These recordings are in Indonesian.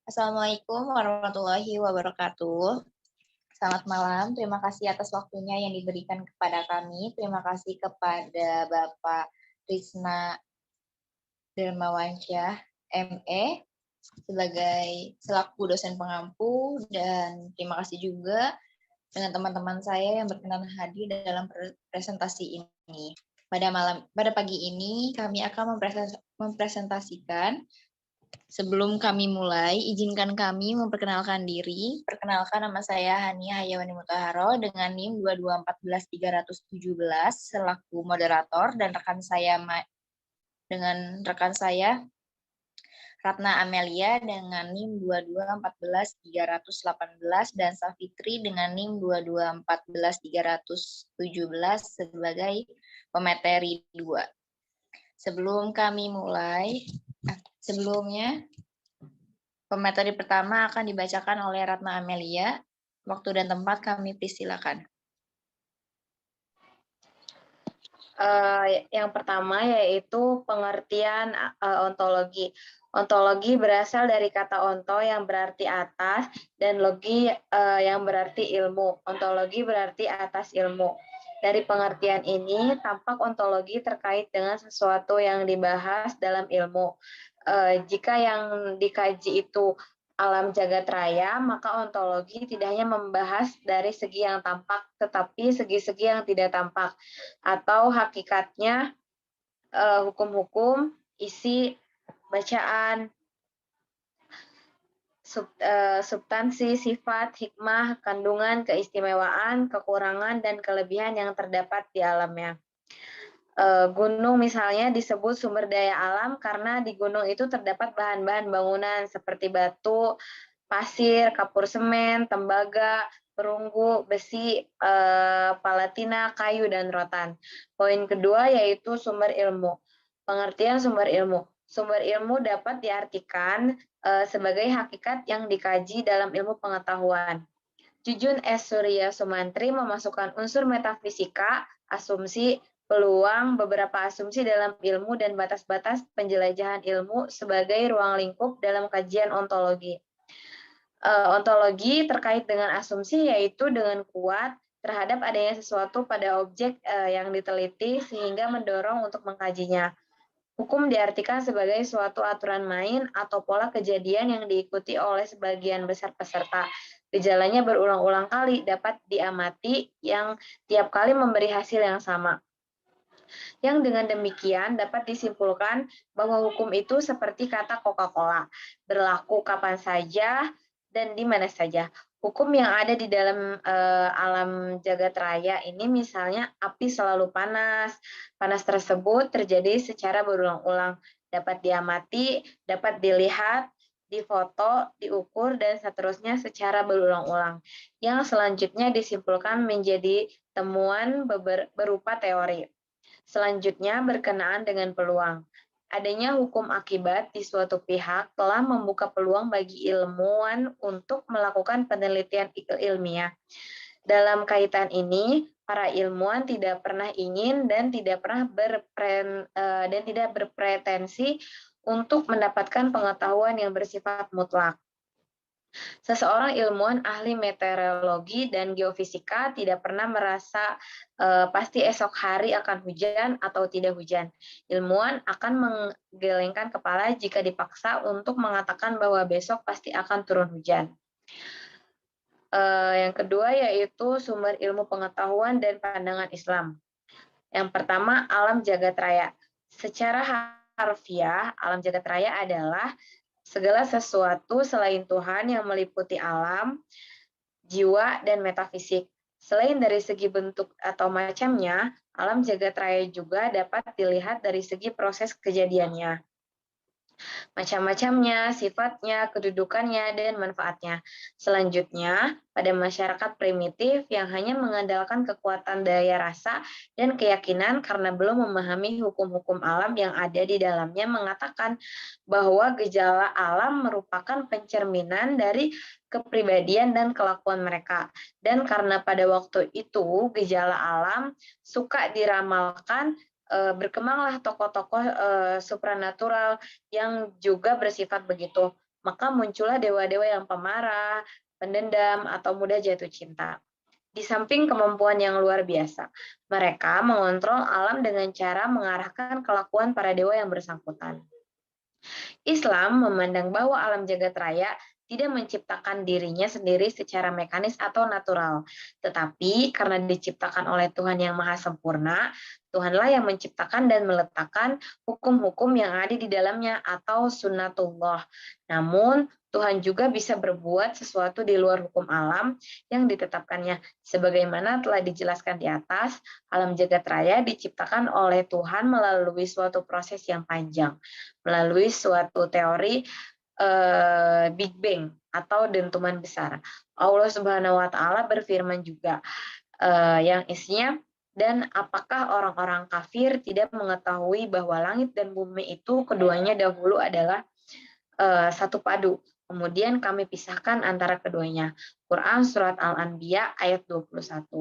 Assalamualaikum warahmatullahi wabarakatuh. Selamat malam, terima kasih atas waktunya yang diberikan kepada kami. Terima kasih kepada Bapak Risna Dermawansyah, ME, selaku dosen pengampu, dan terima kasih juga dengan teman-teman saya yang berkenan hadir dalam presentasi ini. Pada pagi ini kami akan mempresentasikan. Sebelum kami mulai, izinkan kami memperkenalkan diri. Perkenalkan, nama saya Hania Hayawani Mutaharo dengan NIM 2214317 selaku moderator, dan rekan saya Ratna Amelia dengan NIM 2214318 dan Safitri dengan NIM 2214317 sebagai pemateri 2. Sebelumnya, pemateri pertama akan dibacakan oleh Ratna Amelia. Waktu dan tempat kami persilakan. Yang pertama yaitu pengertian ontologi. Ontologi berasal dari kata onto yang berarti atas dan logi yang berarti ilmu. Ontologi berarti atas ilmu. Dari pengertian ini, tampak ontologi terkait dengan sesuatu yang dibahas dalam ilmu. Jika yang dikaji itu alam jagat raya, maka ontologi tidak hanya membahas dari segi yang tampak, tetapi segi-segi yang tidak tampak, atau hakikatnya, hukum-hukum, isi, bacaan, substansi, sifat, hikmah, kandungan, keistimewaan, kekurangan, dan kelebihan yang terdapat di alamnya. Gunung misalnya disebut sumber daya alam karena di gunung itu terdapat bahan-bahan bangunan seperti batu, pasir, kapur semen, tembaga, perunggu, besi, palatina, kayu, dan rotan. Poin kedua yaitu sumber ilmu. Pengertian sumber ilmu. Sumber ilmu dapat diartikan sebagai hakikat yang dikaji dalam ilmu pengetahuan. Jujun S. Surya Sumantri memasukkan unsur metafisika, asumsi, peluang, beberapa asumsi dalam ilmu, dan batas-batas penjelajahan ilmu sebagai ruang lingkup dalam kajian ontologi. Ontologi terkait dengan asumsi yaitu dengan kuat terhadap adanya sesuatu pada objek yang diteliti sehingga mendorong untuk mengkajinya. Hukum diartikan sebagai suatu aturan main atau pola kejadian yang diikuti oleh sebagian besar peserta. Gejalanya berulang-ulang kali dapat diamati yang tiap kali memberi hasil yang sama. Yang dengan demikian dapat disimpulkan bahwa hukum itu seperti kata Coca-Cola, berlaku kapan saja dan di mana saja. Hukum yang ada di dalam alam jagat raya ini misalnya api selalu panas. Panas tersebut terjadi secara berulang-ulang, dapat diamati, dapat dilihat, difoto, diukur, dan seterusnya secara berulang-ulang. Yang selanjutnya disimpulkan menjadi temuan berupa teori. Selanjutnya berkenaan dengan peluang. Adanya hukum akibat di suatu pihak telah membuka peluang bagi ilmuwan untuk melakukan penelitian ilmiah. Dalam kaitan ini, para ilmuwan tidak pernah ingin dan tidak berpretensi untuk mendapatkan pengetahuan yang bersifat mutlak. Seseorang ilmuwan ahli meteorologi dan geofisika tidak pernah merasa pasti esok hari akan hujan atau tidak hujan. Ilmuwan akan menggelengkan kepala jika dipaksa untuk mengatakan bahwa besok pasti akan turun hujan. Yang kedua yaitu sumber ilmu pengetahuan dan pandangan Islam. Yang pertama, alam jagat raya. Secara harfiah, alam jagat raya adalah segala sesuatu selain Tuhan yang meliputi alam, jiwa, dan metafisik. Selain dari segi bentuk atau macamnya, alam jagat raya juga dapat dilihat dari segi proses kejadiannya, macam-macamnya, sifatnya, kedudukannya, dan manfaatnya. Selanjutnya, pada masyarakat primitif yang hanya mengandalkan kekuatan daya rasa dan keyakinan karena belum memahami hukum-hukum alam yang ada di dalamnya, mengatakan bahwa gejala alam merupakan pencerminan dari kepribadian dan kelakuan mereka. Dan karena pada waktu itu gejala alam suka diramalkan, berkembanglah tokoh-tokoh supranatural yang juga bersifat begitu. maka muncullah dewa-dewa yang pemarah, pendendam, atau mudah jatuh cinta. Di samping kemampuan yang luar biasa, mereka mengontrol alam dengan cara mengarahkan kelakuan para dewa yang bersangkutan. Islam memandang bahwa alam jagat raya tidak menciptakan dirinya sendiri secara mekanis atau natural, tetapi karena diciptakan oleh Tuhan yang Maha Sempurna, Tuhanlah yang menciptakan dan meletakkan hukum-hukum yang ada di dalamnya atau sunnatullah. Namun, Tuhan juga bisa berbuat sesuatu di luar hukum alam yang ditetapkannya. Sebagaimana telah dijelaskan di atas, alam jagat raya diciptakan oleh Tuhan melalui suatu proses yang panjang, melalui suatu teori Big Bang atau dentuman besar. Allah Subhanahu wa taala berfirman juga yang isinya, dan apakah orang-orang kafir tidak mengetahui bahwa langit dan bumi itu keduanya dahulu adalah satu padu. Kemudian kami pisahkan antara keduanya. Quran Surat Al-Anbiya ayat 21.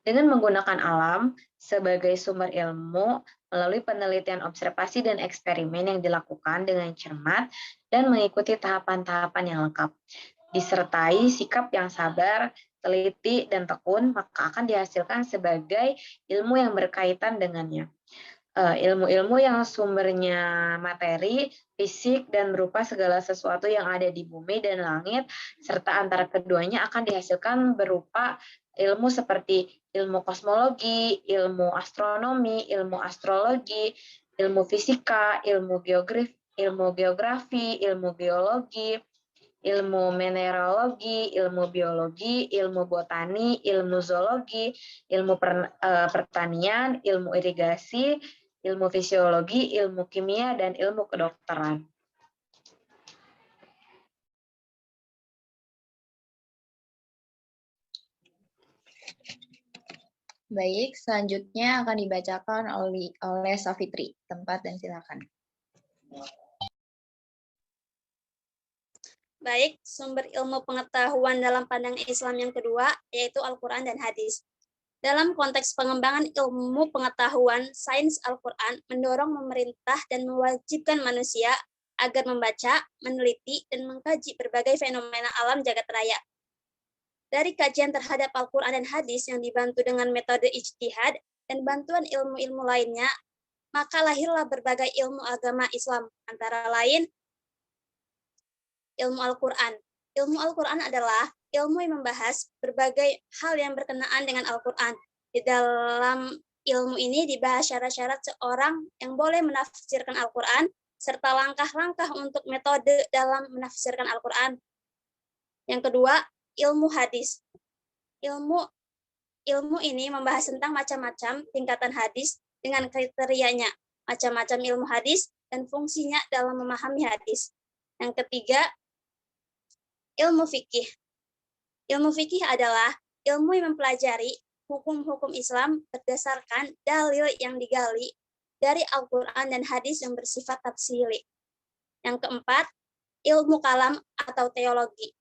Dengan menggunakan alam sebagai sumber ilmu melalui penelitian observasi dan eksperimen yang dilakukan dengan cermat dan mengikuti tahapan-tahapan yang lengkap, disertai sikap yang sabar, teliti, dan tekun, maka akan dihasilkan sebagai ilmu yang berkaitan dengannya. Ilmu-ilmu yang sumbernya materi, fisik, dan berupa segala sesuatu yang ada di bumi dan langit, serta antara keduanya akan dihasilkan berupa ilmu seperti ilmu kosmologi, ilmu astronomi, ilmu astrologi, ilmu fisika, ilmu geografi, ilmu geologi, ilmu mineralogi, ilmu biologi, ilmu botani, ilmu zoologi, ilmu pertanian, ilmu irigasi, ilmu fisiologi, ilmu kimia, dan ilmu kedokteran. Baik, selanjutnya akan dibacakan oleh Safitri. Tempat dan silakan. Baik, sumber ilmu pengetahuan dalam pandangan Islam yang kedua, yaitu Al-Quran dan Hadis. Dalam konteks pengembangan ilmu pengetahuan, sains Al-Quran mendorong pemerintah dan mewajibkan manusia agar membaca, meneliti, dan mengkaji berbagai fenomena alam jagat raya. Dari kajian terhadap Al-Quran dan Hadis yang dibantu dengan metode ijtihad dan bantuan ilmu-ilmu lainnya, maka lahirlah berbagai ilmu agama Islam, antara lain ilmu Al-Quran. Ilmu Al-Quran adalah ilmu yang membahas berbagai hal yang berkenaan dengan Al-Quran. Di dalam ilmu ini dibahas syarat-syarat seorang yang boleh menafsirkan Al-Quran, serta langkah-langkah untuk metode dalam menafsirkan Al-Quran. Yang kedua, ilmu hadis. Ilmu ini membahas tentang macam-macam tingkatan hadis dengan kriterianya, macam-macam ilmu hadis dan fungsinya dalam memahami hadis. Yang ketiga, ilmu fikih. Ilmu fikih adalah ilmu yang mempelajari hukum-hukum Islam berdasarkan dalil yang digali dari Al-Quran dan hadis yang bersifat tafsili. Yang keempat, ilmu kalam atau teologi.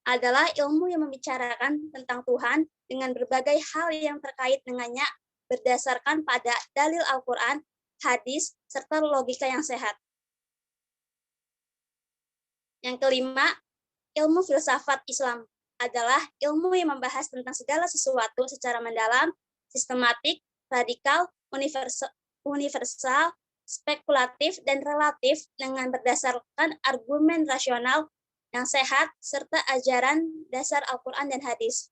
Adalah ilmu yang membicarakan tentang Tuhan dengan berbagai hal yang terkait dengannya berdasarkan pada dalil Al-Quran, hadis, serta logika yang sehat. Yang kelima, ilmu filsafat Islam adalah ilmu yang membahas tentang segala sesuatu secara mendalam, sistematik, radikal, universal, spekulatif, dan relatif dengan berdasarkan argumen rasional yang sehat, serta ajaran dasar Al-Quran dan hadis.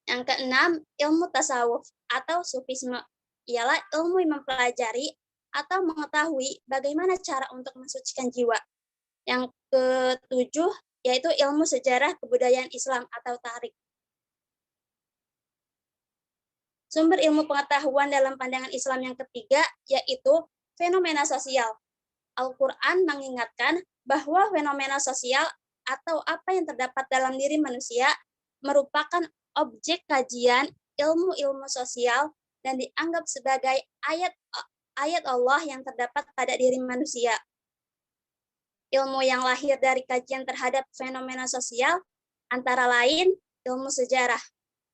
Yang keenam, ilmu tasawuf atau sufisme ialah ilmu yang mempelajari atau mengetahui bagaimana cara untuk mensucikan jiwa. Yang ketujuh, yaitu ilmu sejarah kebudayaan Islam atau tarikh. Sumber ilmu pengetahuan dalam pandangan Islam yang ketiga, yaitu fenomena sosial. Al-Quran mengingatkan bahwa fenomena sosial atau apa yang terdapat dalam diri manusia merupakan objek kajian ilmu-ilmu sosial dan dianggap sebagai ayat Allah yang terdapat pada diri manusia. Ilmu yang lahir dari kajian terhadap fenomena sosial antara lain ilmu sejarah.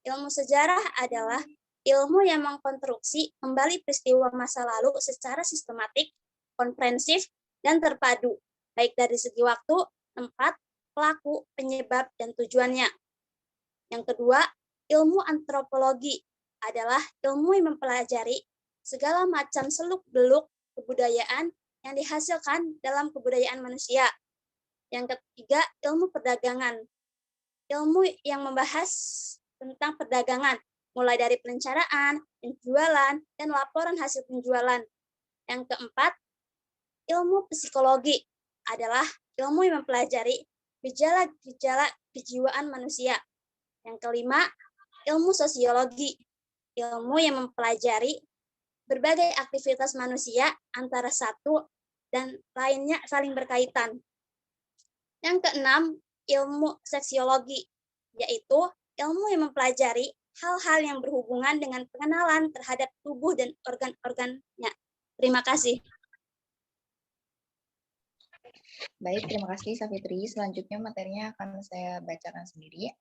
Ilmu sejarah adalah ilmu yang mengkonstruksi kembali peristiwa masa lalu secara sistematik, komprehensif, dan terpadu, baik dari segi waktu, tempat, pelaku, penyebab, dan tujuannya. Yang kedua, ilmu antropologi adalah ilmu yang mempelajari segala macam seluk-beluk kebudayaan yang dihasilkan dalam kebudayaan manusia. Yang ketiga, ilmu perdagangan. Ilmu yang membahas tentang perdagangan, mulai dari perencanaan, penjualan, dan laporan hasil penjualan. Yang keempat, ilmu psikologi adalah ilmu yang mempelajari gejala-gejala kejiwaan manusia. Yang kelima, ilmu sosiologi, ilmu yang mempelajari berbagai aktivitas manusia antara satu dan lainnya saling berkaitan. Yang keenam, ilmu seksiologi, yaitu ilmu yang mempelajari hal-hal yang berhubungan dengan pengenalan terhadap tubuh dan organ-organnya. Terima kasih. Baik, terima kasih Safitri. Selanjutnya materinya akan saya bacakan sendiri.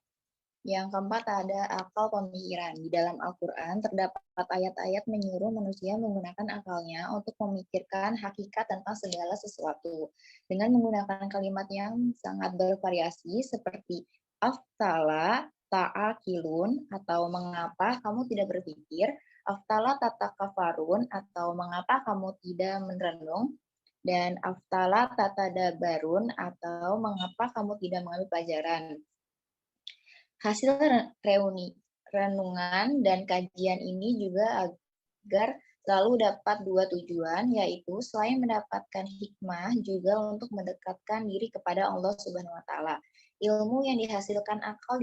Yang keempat ada akal pemikiran. Di dalam Al-Quran terdapat ayat-ayat menyuruh manusia menggunakan akalnya untuk memikirkan hakikat tentang segala sesuatu. Dengan menggunakan kalimat yang sangat bervariasi seperti aftala ta'akilun atau mengapa kamu tidak berpikir, aftala tatakafarun atau mengapa kamu tidak merenung, dan aftala tatadabarun atau mengapa kamu tidak mengambil pelajaran. Hasil renungan dan kajian ini juga agar selalu dapat dua tujuan, yaitu selain mendapatkan hikmah, juga untuk mendekatkan diri kepada Allah Subhanahu wa Ta'ala. Ilmu yang dihasilkan akal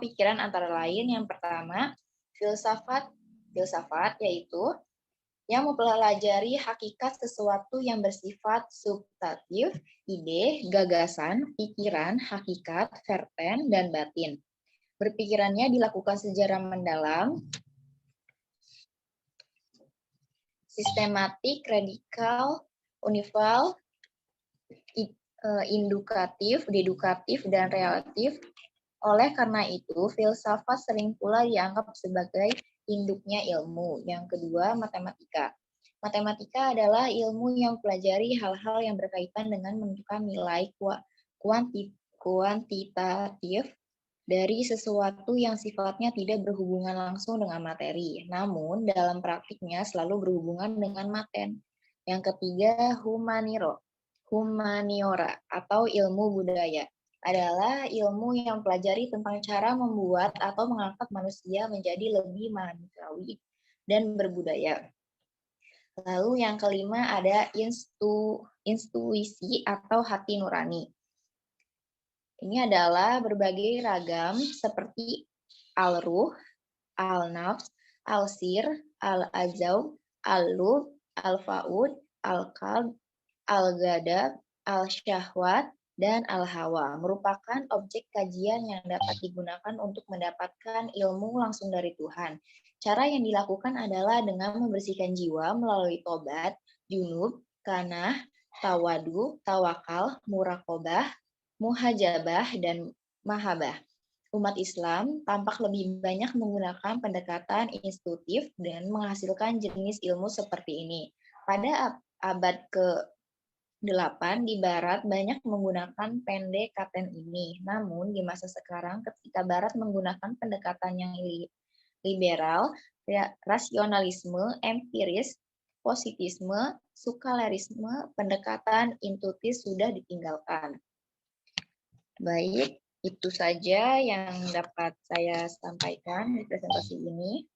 pikiran antara lain, yang pertama, filsafat, yaitu yang mempelajari hakikat sesuatu yang bersifat substantif, ide, gagasan, pikiran, hakikat, verten, dan batin. Berpikirannya dilakukan secara mendalam, sistematik, radikal, unival, indukatif, dedukatif, dan relatif. Oleh karena itu, filsafat sering pula dianggap sebagai induknya ilmu. Yang kedua, matematika. Matematika adalah ilmu yang mempelajari hal-hal yang berkaitan dengan menentukan nilai kuantitatif dari sesuatu yang sifatnya tidak berhubungan langsung dengan materi, namun dalam praktiknya selalu berhubungan dengan maten. Yang ketiga, humaniora atau ilmu budaya adalah ilmu yang mempelajari tentang cara membuat atau mengangkat manusia menjadi lebih manusiawi dan berbudaya. Lalu yang kelima ada intuisi atau hati nurani. Ini adalah berbagai ragam seperti al-ruh, al-nafs, al-sir, al-azau, al-lub, al-faud, al-qalb, al-ghadab, al-syahwat, dan al-hawa, merupakan objek kajian yang dapat digunakan untuk mendapatkan ilmu langsung dari Tuhan. Cara yang dilakukan adalah dengan membersihkan jiwa melalui tobat, junub, kanah, tawadu, tawakal, muraqobah, muhajabah, dan mahabah. Umat Islam tampak lebih banyak menggunakan pendekatan intuitif dan menghasilkan jenis ilmu seperti ini. Pada abad ke-8 di Barat banyak menggunakan pendekatan ini. Namun di masa sekarang ketika Barat menggunakan pendekatan yang liberal, rasionalisme, empiris, positisme, sukalerisme, pendekatan intuitif sudah ditinggalkan. Baik, itu saja yang dapat saya sampaikan di presentasi ini.